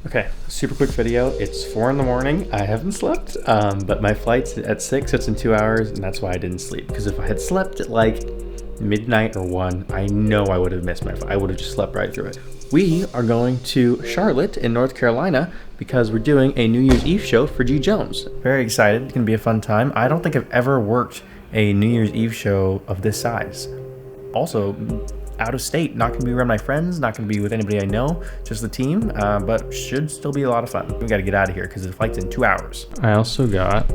Okay, super quick video. It's 4 in the morning. I haven't slept, but my flight's at 6, it's in 2 hours, and that's why I didn't sleep. Because if I had slept at like midnight or 1, I know I would have missed my flight. I would have just slept right through it. We are going to Charlotte in North Carolina because we're doing a New Year's Eve show for G. Jones. Very excited. It's gonna be a fun time. I don't think I've ever worked a New Year's Eve show of this size. Also, out of state, not gonna be around my friends, not gonna be with anybody I know, just the team, but should still be a lot of fun. We gotta get out of here because the flight's in 2 hours. I also got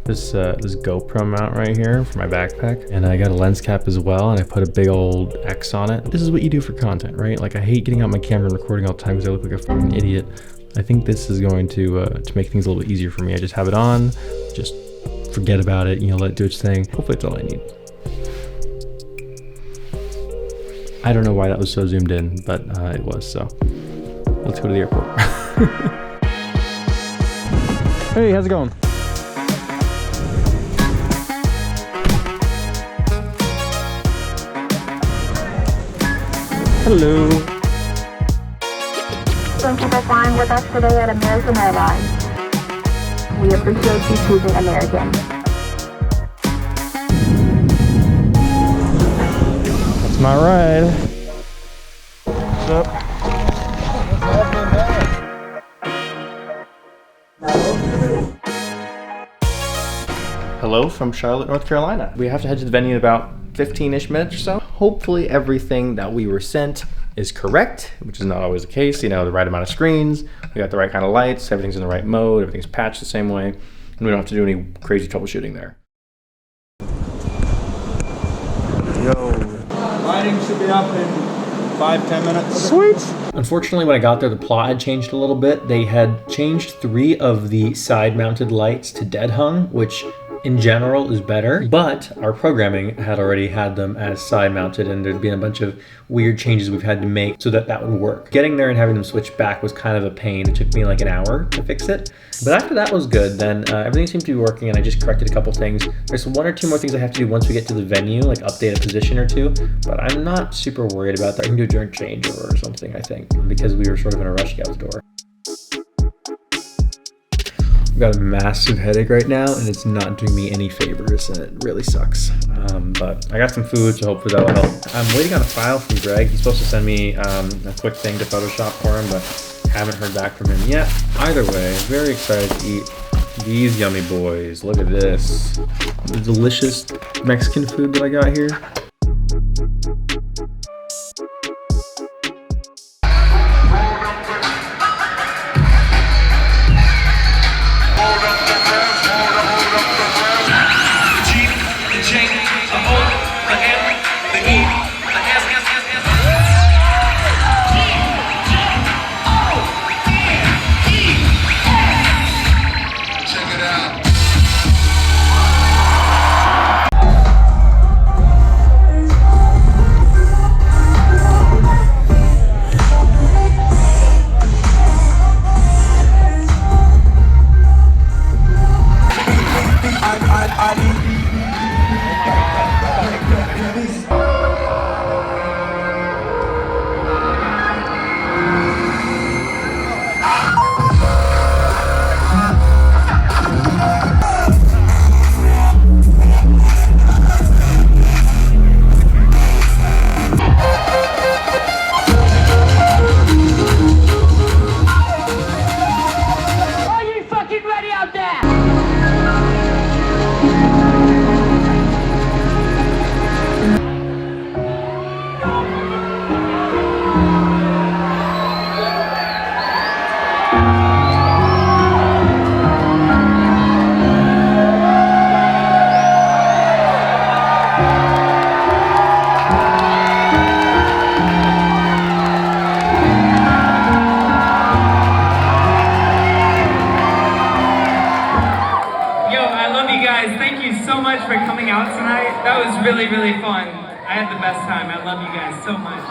this GoPro mount right here for my backpack, and I got a lens cap as well, and I put a big old X on it. This is what you do for content, right? Like, I hate getting out my camera and recording all the time because I look like a fucking idiot. I think this is going to make things a little bit easier for me. I just have it on, just forget about it, let it do its thing. Hopefully it's all I need. I don't know why that was so zoomed in, but it was, so let's go to the airport. Hey, how's it going? Hello. Thank you for flying with us today at American Airlines. We appreciate you choosing American. That's my ride. What's up? Hello from Charlotte, North Carolina. We have to head to the venue in about 15-ish minutes or so. Hopefully everything that we were sent is correct, which is not always the case. The right amount of screens, we got the right kind of lights, everything's in the right mode, everything's patched the same way, and we don't have to do any crazy troubleshooting there. Yo. Lighting should be up in 5-10 minutes. Sweet. Unfortunately, when I got there, the plot had changed a little bit. They had changed 3 of the side-mounted lights to dead hung, which in general is better, but our programming had already had them as side mounted, and there'd been a bunch of weird changes we've had to make so that that would work. Getting there and having them switch back was kind of a pain. It took me like an hour to fix it, but after that was good. Then everything seemed to be working, and I just corrected a couple things. There's 1 or 2 more things I have to do once we get to the venue, like update a position or 2, but I'm not super worried about that. I can do it during changeover or something, I think, because we were sort of in a rush to get out the door. I've got a massive headache right now, and it's not doing me any favors, and it really sucks. But I got some food, so hopefully that'll help. I'm waiting on a file from Greg. He's supposed to send me a quick thing to Photoshop for him, but haven't heard back from him yet. Either way, very excited to eat these yummy boys. Look at this. The delicious Mexican food that I got here. That was really, really fun. I had the best time. I love you guys so much.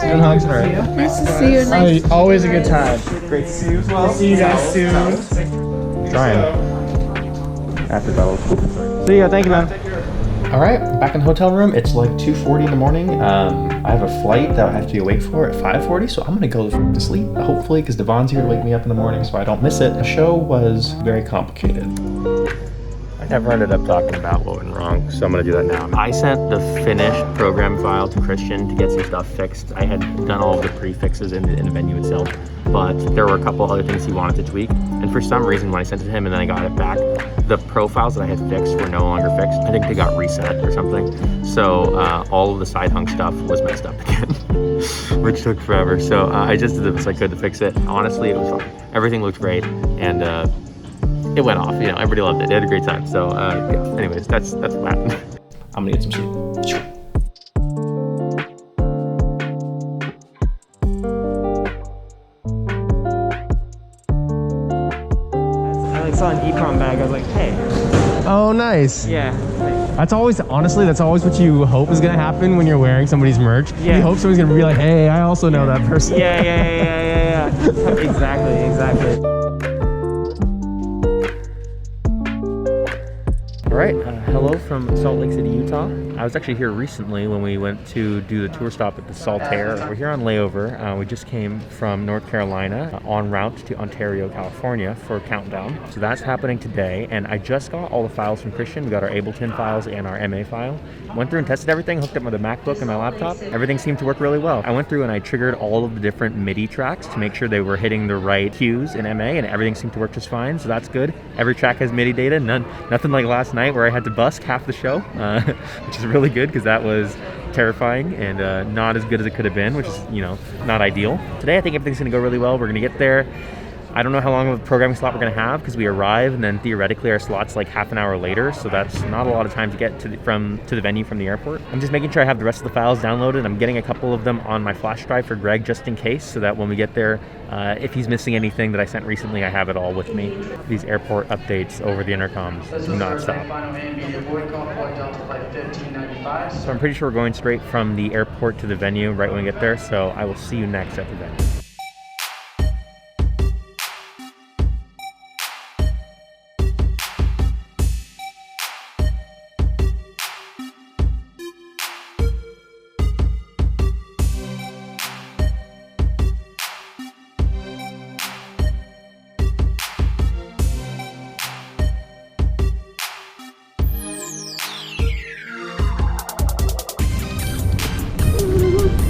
And hugs her. Nice to see you. Nice. Always a good time. Great to see you as well. See you guys soon. Trying. after battle. See ya, thank you, man. All right, back in the hotel room. It's like 2:40 in the morning. I have a flight that I have to be awake for at 5:40, so I'm gonna go to sleep, hopefully, because Devon's here to wake me up in the morning so I don't miss it. The show was very complicated. I never ended up talking about what went wrong, so I'm gonna do that now. I sent the finished program file to Christian to get some stuff fixed. I had done all of the pre-fixes in the venue itself, but there were a couple other things he wanted to tweak. And for some reason, when I sent it to him and then I got it back, the profiles that I had fixed were no longer fixed. I think they got reset or something. So all of the side hung stuff was messed up again, which took forever. So I just did the best I could to fix it. Honestly, it was fine. Everything looked great, and it went off. You know, everybody loved it. They had a great time. So yeah. Anyways, that's what happened. I'm gonna get some sleep. I saw an econ bag. I was like, hey. Oh, nice. Yeah. That's always, honestly, that's always what you hope is gonna happen when you're wearing somebody's merch. Yeah. You hope someone's gonna be like, hey, I also know that person. Yeah. Exactly. All right, hello from Salt Lake City, Utah. I was actually here recently when we went to do the tour stop at the Saltaire. We're here on layover. We just came from North Carolina en route to Ontario, California for Countdown. So that's happening today, and I just got all the files from Christian. We got our Ableton files and our MA file. Went through and tested everything, hooked up with a MacBook and my laptop. Everything seemed to work really well. I went through and I triggered all of the different MIDI tracks to make sure they were hitting the right cues in MA, and everything seemed to work just fine, so that's good. Every track has MIDI data, nothing like last night where I had to busk half the show, which is really good because that was terrifying and not as good as it could have been, which is, you know, not ideal. Today I think everything's gonna go really well. We're gonna get there. I don't know how long of a programming slot we're gonna have because we arrive and then theoretically our slot's like half an hour later, so that's not a lot of time to get to the venue from the airport. I'm just making sure I have the rest of the files downloaded. I'm getting a couple of them on my flash drive for Greg just in case, so that when we get there, if he's missing anything that I sent recently, I have it all with me. These airport updates over the intercoms do not stop. So I'm pretty sure we're going straight from the airport to the venue right when we get there, so I will see you next at the venue.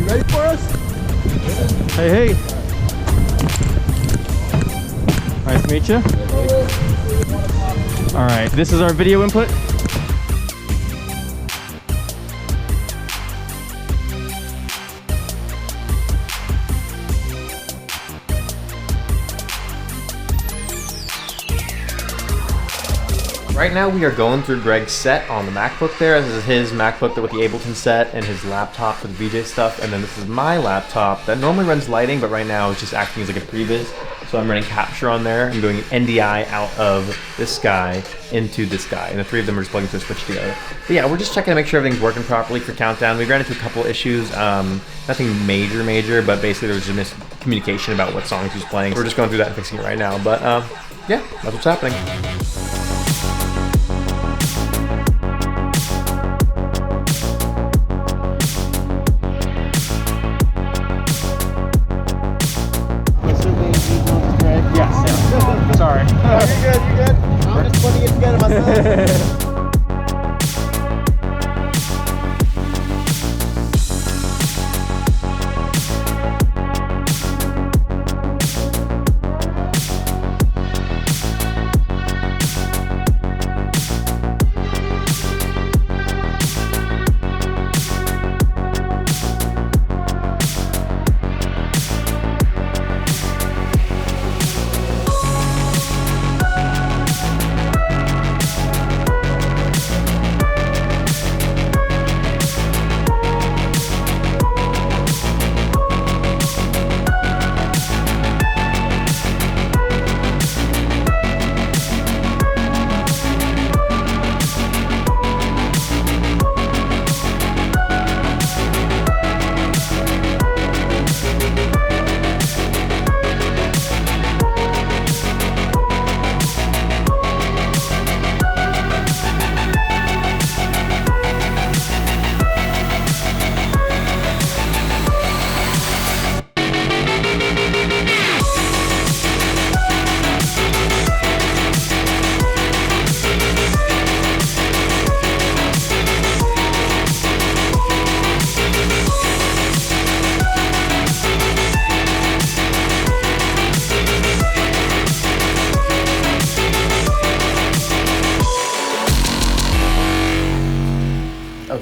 Ready for us? Hey. Nice to meet you. All right, this is our video input. Right now we are going through Greg's set on the MacBook there. This is his MacBook with the Ableton set and his laptop for the VJ stuff. And then this is my laptop that normally runs lighting, but right now it's just acting as like a previs. So I'm running Capture on there. I'm doing NDI out of this guy into this guy. And the three of them are just plugging to a switch together. But yeah, we're just checking to make sure everything's working properly for Countdown. We ran into a couple issues. Nothing major, but basically there was just miscommunication about what songs he was playing. We're just going through that and fixing it right now. But yeah, that's what's happening. Sorry. You're good. I'm just putting it together myself.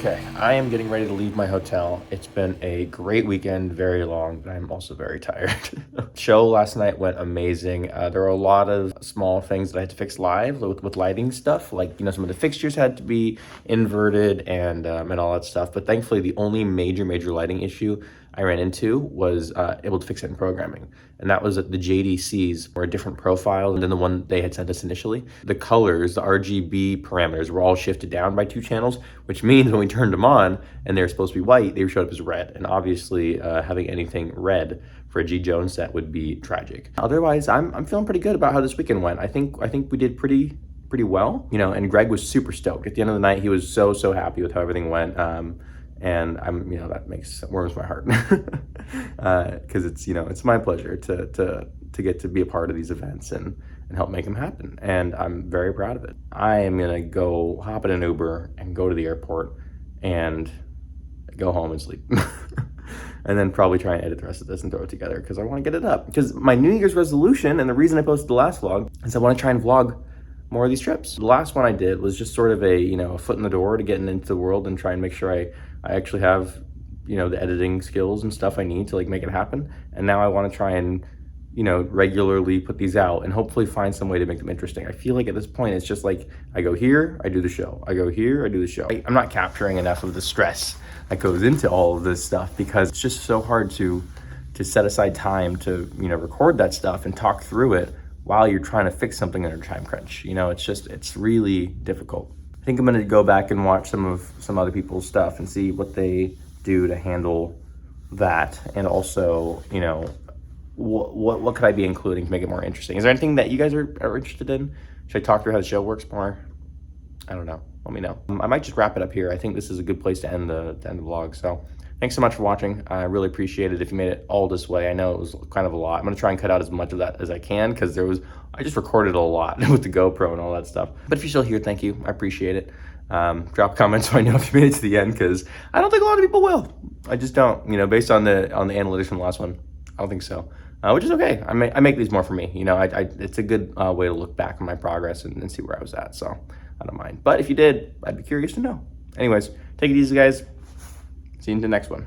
Okay, I am getting ready to leave my hotel. It's been a great weekend, very long, but I'm also very tired. Show last night went amazing. There were a lot of small things that I had to fix live with lighting stuff, like, you know, some of the fixtures had to be inverted and all that stuff. But thankfully, the only major lighting issue I ran into was able to fix it in programming. And that was that the JDCs were a different profile than the one they had sent us initially. The colors, the RGB parameters were all shifted down by 2 channels, which means when we turned them on and they're supposed to be white, they showed up as red. And obviously having anything red for a G. Jones set would be tragic. Otherwise, I'm feeling pretty good about how this weekend went. I think we did pretty well, you know, and Greg was super stoked. At the end of the night, he was so happy with how everything went. And I'm, you know, that warms my heart because it's, you know, it's my pleasure to get to be a part of these events and help make them happen. And I'm very proud of it. I am gonna go hop in an Uber and go to the airport and go home and sleep. And then probably try and edit the rest of this and throw it together because I want to get it up. Because my New Year's resolution, and the reason I posted the last vlog, is I want to try and vlog more of these trips. The last one I did was just sort of a foot in the door to getting into the world and try and make sure I actually have, you know, the editing skills and stuff I need to like make it happen. And now I want to try and, you know, regularly put these out and hopefully find some way to make them interesting. I feel like at this point it's just like I go here, I do the show. I go here, I do the show. I'm not capturing enough of the stress that goes into all of this stuff because it's just so hard to set aside time to, you know, record that stuff and talk through it while you're trying to fix something under time crunch. You know, it's really difficult. I think I'm gonna go back and watch some other people's stuff and see what they do to handle that. And also, you know, what could I be including to make it more interesting? Is there anything that you guys are interested in? Should I talk through how the show works more? I don't know, let me know. I might just wrap it up here. I think this is a good place to end the vlog. So thanks so much for watching. I really appreciate it if you made it all this way. I know it was kind of a lot. I'm gonna try and cut out as much of that as I can because I just recorded a lot with the GoPro and all that stuff. But if you're still here, thank you, I appreciate it. Drop comments so I know if you made it to the end because I don't think a lot of people will. I just don't, you know, based on the analytics from the last one, I don't think so. Which is okay. I make these more for me. You know, it's a good way to look back on my progress and see where I was at. So I don't mind. But if you did, I'd be curious to know. Anyways, take it easy, guys. See you in the next one.